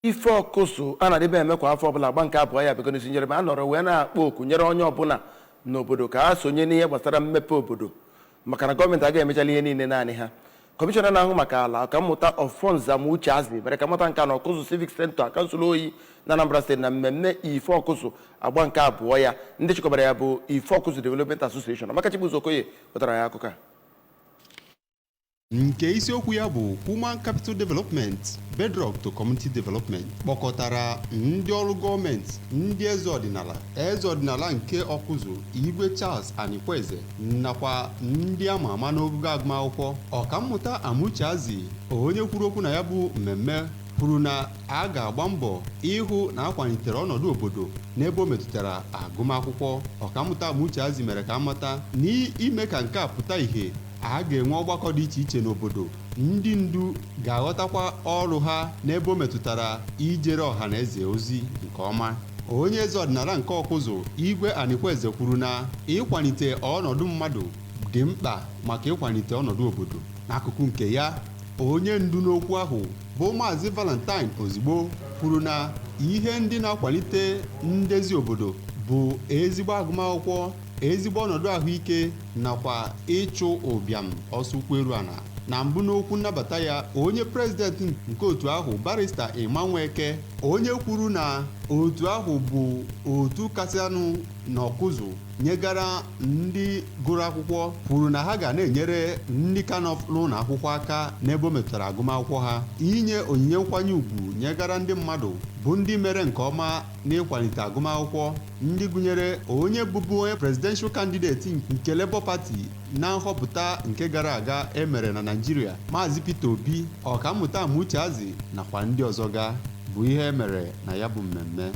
ife ọkụsụ a na-adịbe eme kwa afọ ọbụla agba nke abụọ ya bego n'isi nyere ma a nọrọ wee na-akpọ oku nyere onye ọbụla n'obodo ka ha sonye n'ihe gbasara mmepe obodo maka na gọọmenti agaghị emechala ihe niile naanị ha. Kọmishọna na-ahụ maka ala ọkammụta Ọfọnza Uche Azị mere ka mata nka na Ọkụzụ Civic Center kansụl oyi na Anambra Steeti na mmemme ife ọkụzụ agba nke abụọ ya ndị chịkọbara ya bụ ife ọkụzụ Development Association. Amaka Chibuzo Okoye wetara ya akụkọ a. Nke isiokwu ya bụ Human Capital Development Bedrock to Community Development kpọkọtara ndị ọrụ gọọmenti, ndị eze ọdịnala nke Awkuzu, Igwe Charles Anikweze nakwa ndị ama ama n'ogugo agụmakwụkwọ. Ọkammụta Uche Azị, onye kwuru okwu na ya bụ mmemme, kwuru na a ga-agba mbọ ịhụ na akwalitere ọnọdụ obodo n'ebe o metụtara agụmakwụkwọ. Ọkammụta Uche Azị mere ka amata n'ime ka nke a pụta ihe, a ga-enwe ọgbakọ dị iche iche n'obodo. Ndị ndu ga-aghọtakwa ọrụ ha n'ebe o metụtara ijere ọha na eze ozi nke ọma. Onye eze ọdịnala nke Awkuzu, Igwe Anikweze, kwuru na ịkwalite ọnọdụ mmadụ dị mkpa maka ịkwalite ọnọdụ obodo. N'akụkụ nke ya, onye ndu n'okwu ahụ bụ Maazị Valentine Ozigbo kwuru na ihe ndị na-akwalite ndezi obodo bụ ezigbo agụmakwụkwọ, ezigbo ọnọdụ ahụike nakwa ịchụ ụbịam ọsụkweru ana. Na mbụ n'okwu nnabata ya, onye prezidenti nke otu ahụ Barrister Imanweke, onye kwuru na otu ahụ bụ otu kasịnụ n'Awkuzu nyegara ndị gụrụ akwụkwọ, kwuru na ha ga na-enyere ndị ka nọ n'ụlọ akwụkwọ aka n'ebe o metụtara agụmakwụkwọ ha, inye onyinye nkwanye ùgwù nyegara ndị mmadụ bụ ndị mere nke ọma n'ịkwalite agụmakwụkwọ, ndị gụnyere onye bụbu onye presidential candidate nke Labour Party na nhọpụta nke gara aga emere na Naịjirịa, Maazị Peter Obi. Ọkammụta Uche Azị nakwa ndị ọzọ bụ ihe emere na ya bụ mmemme.